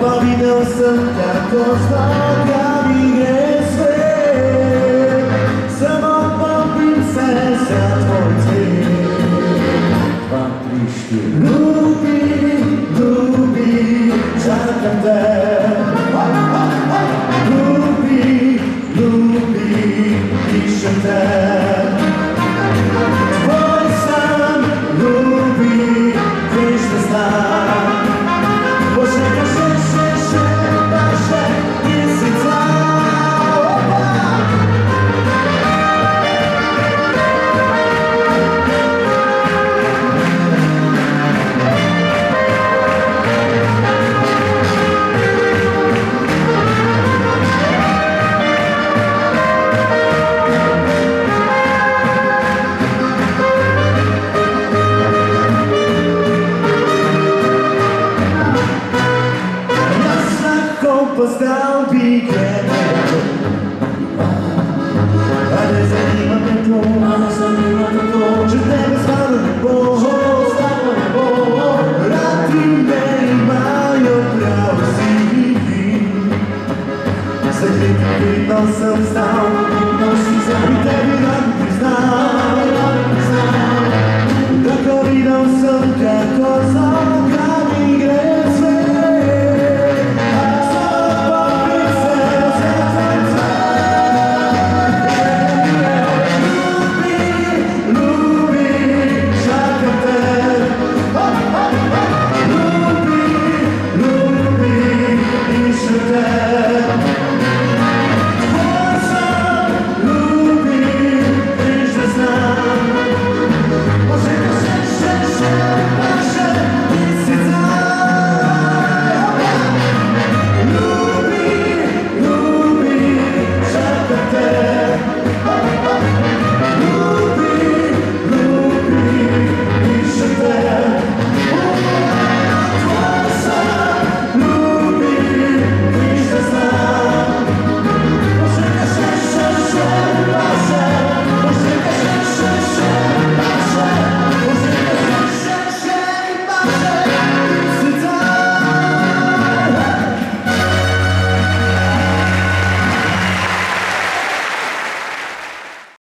Pa video sam kako zbog mi gre sve. Samo popim se za tvoj cvijet. 2, 3, 4. Ljubi, čakam te. Ljubi, pišem te. Tvoj sam, ljubi, viš da znam. Pošeka še, daše, nisi znao. Poznał biegiem